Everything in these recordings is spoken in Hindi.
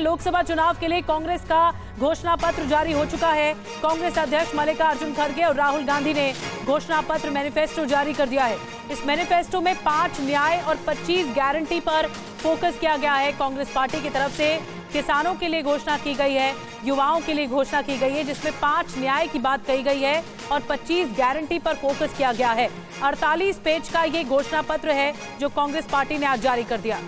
लोकसभा चुनाव के लिए कांग्रेस का घोषणा पत्र जारी हो चुका है। कांग्रेस अध्यक्ष मल्लिकार्जुन खड़गे और राहुल गांधी ने घोषणा पत्र मैनिफेस्टो जारी कर दिया है। इस मैनिफेस्टो में 5 न्याय और 25 गारंटी पर फोकस किया गया है। कांग्रेस पार्टी की तरफ से किसानों के लिए घोषणा की गई है, युवाओं के लिए घोषणा की गई है, जिसमें 5 न्याय की बात कही गई है और 25 गारंटी पर फोकस किया गया है। 48 पेज का ये घोषणा पत्र है जो कांग्रेस पार्टी ने आज जारी कर दिया।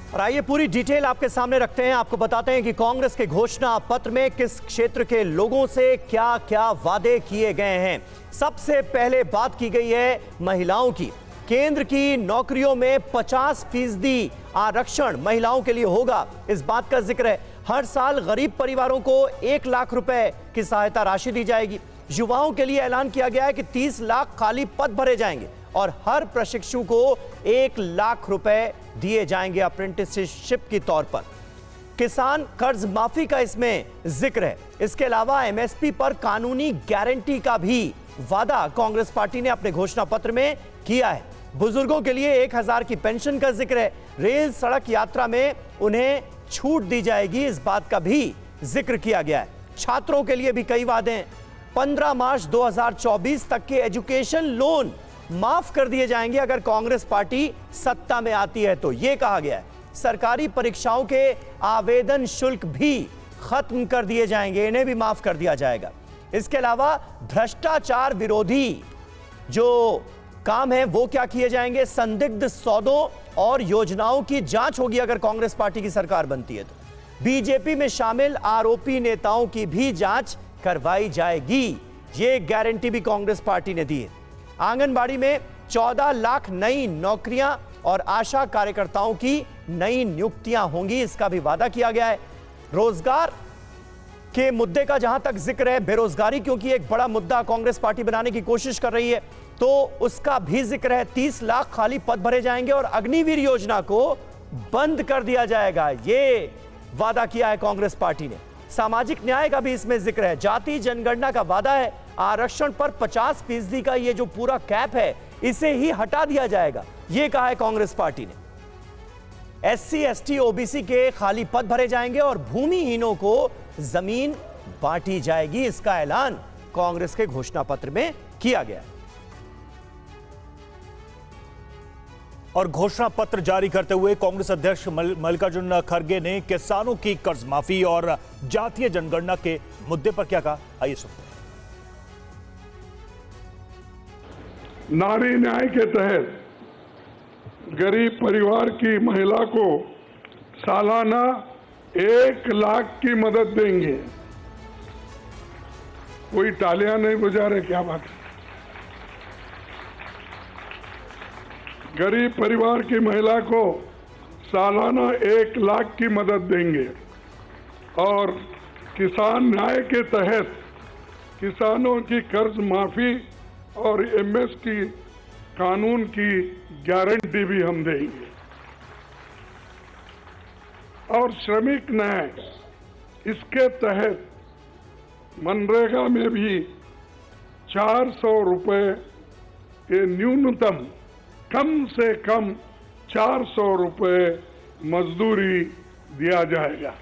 और आइए पूरी डिटेल आपके सामने रखते हैं। आपको बताते हैं कि कांग्रेस के घोषणा पत्र में किस क्षेत्र के लोगों से क्या क्या वादे किए गए हैं। सबसे पहले बात की गई है महिलाओं की। केंद्र की नौकरियों में 50% आरक्षण महिलाओं के लिए होगा, इस बात का जिक्र है। हर साल गरीब परिवारों को 1 लाख रुपए की सहायता राशि दी जाएगी। युवाओं के लिए ऐलान किया गया है कि 30 लाख खाली पद भरे जाएंगे और हर प्रशिक्षु को 1 लाख रुपए दिए जाएंगे अप्रेंटिसशिप के तौर पर। किसान कर्ज माफी का इसमें जिक्र है। इसके अलावा एमएसपी पर कानूनी गारंटी का भी वादा कांग्रेस पार्टी ने अपने घोषणा पत्र में किया है। बुजुर्गों के लिए 1000 की पेंशन का जिक्र है। रेल सड़क यात्रा में उन्हें छूट दी जाएगी, इस बात का भी जिक्र किया गया है। छात्रों के लिए भी कई वादे हैं। 15 मार्च 2024 तक के एजुकेशन लोन माफ कर दिए जाएंगे अगर कांग्रेस पार्टी सत्ता में आती है तो, यह कहा गया है। सरकारी परीक्षाओं के आवेदन शुल्क भी खत्म कर दिए जाएंगे, इन्हें भी माफ कर दिया जाएगा। इसके अलावा भ्रष्टाचार विरोधी जो काम है वो क्या किए जाएंगे। संदिग्ध सौदों और योजनाओं की जांच होगी अगर कांग्रेस पार्टी की सरकार बनती है तो। बीजेपी में शामिल आरोपी नेताओं की भी जांच करवाई जाएगी, ये गारंटी भी कांग्रेस पार्टी ने दी है। आंगनबाड़ी में 14 लाख नई नौकरियां और आशा कार्यकर्ताओं की नई नियुक्तियां होंगी, इसका भी वादा किया गया है। रोजगार के मुद्दे का जहां तक जिक्र है, बेरोजगारी क्योंकि एक बड़ा मुद्दा कांग्रेस पार्टी बनाने की कोशिश कर रही है, तो उसका भी जिक्र है। 30 लाख खाली पद भरे जाएंगे और अग्निवीर योजना को बंद कर दिया जाएगा, ये वादा किया है कांग्रेस पार्टी ने। सामाजिक न्याय का भी इसमें जिक्र है। जाति जनगणना का वादा है। आरक्षण पर 50% का ये जो पूरा कैप है इसे ही हटा दिया जाएगा, ये कहा है कांग्रेस पार्टी ने। SC ST OBC के खाली पद भरे जाएंगे और भूमिहीनों को जमीन बांटी जाएगी, इसका ऐलान कांग्रेस के घोषणा पत्र में किया गया है। और घोषणा पत्र जारी करते हुए कांग्रेस अध्यक्ष मल्लिकार्जुन खड़गे ने किसानों की कर्ज माफी और जातीय जनगणना के मुद्दे पर क्या कहा, आइए सुनते हैं। नारी न्याय के तहत गरीब परिवार की महिला को सालाना 1 लाख की मदद देंगे। कोई तालियां नहीं बजा रहे, क्या बात है। गरीब परिवार की महिला को सालाना 1 लाख की मदद देंगे और किसान न्याय के तहत किसानों की कर्ज माफी और एमएसपी कानून की गारंटी भी हम देंगे। और श्रमिक न्याय, इसके तहत मनरेगा में भी 400 रुपए के न्यूनतम, कम से कम 400 रुपए मजदूरी दिया जाएगा।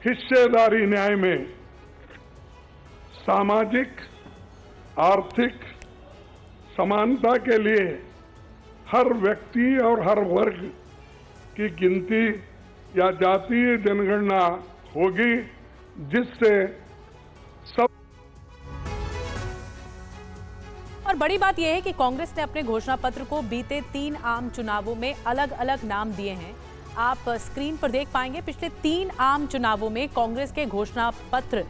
हिस्सेदारी न्याय में सामाजिक आर्थिक समानता के लिए हर व्यक्ति और हर वर्ग की गिनती या जातीय जनगणना होगी, जिससे सब। और बड़ी बात यह है कि कांग्रेस ने अपने घोषणा पत्र को बीते 3 आम चुनावों में अलग अलग नाम दिए हैं। आप स्क्रीन पर देख पाएंगे पिछले 3 आम चुनावों में कांग्रेस के घोषणा पत्र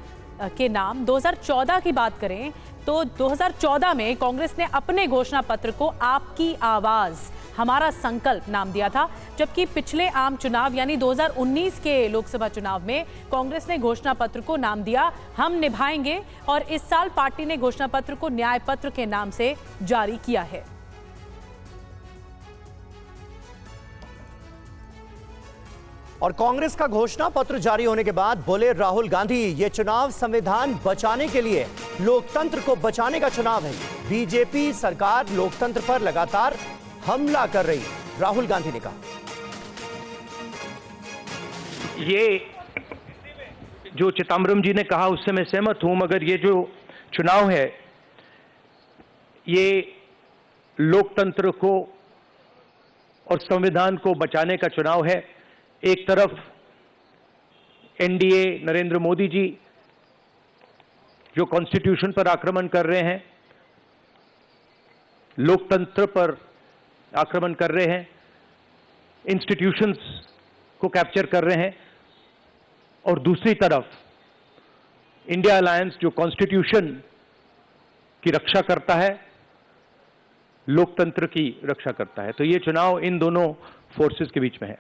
के नाम। 2014 की बात करें तो 2014 में कांग्रेस ने अपने घोषणा पत्र को आपकी आवाज हमारा संकल्प नाम दिया था, जबकि पिछले आम चुनाव यानी 2019 के लोकसभा चुनाव में कांग्रेस ने घोषणा पत्र को नाम दिया हम निभाएंगे, और इस साल पार्टी ने घोषणा पत्र को न्याय पत्र के नाम से जारी किया है। और कांग्रेस का घोषणा पत्र जारी होने के बाद बोले राहुल गांधी, ये चुनाव संविधान बचाने के लिए, लोकतंत्र को बचाने का चुनाव है। बीजेपी सरकार लोकतंत्र पर लगातार हमला कर रही, राहुल गांधी ने कहा। ये जो चिदम्बरम जी ने कहा उससे मैं सहमत हूं, मगर ये जो चुनाव है ये लोकतंत्र को और संविधान को बचाने का चुनाव है। एक तरफ एनडीए नरेंद्र मोदी जी जो कॉन्स्टिट्यूशन पर आक्रमण कर रहे हैं, लोकतंत्र पर आक्रमण कर रहे हैं, इंस्टीट्यूशंस को कैप्चर कर रहे हैं, और दूसरी तरफ इंडिया अलायंस जो कॉन्स्टिट्यूशन की रक्षा करता है, लोकतंत्र की रक्षा करता है। तो ये चुनाव इन दोनों फोर्सेस के बीच में है।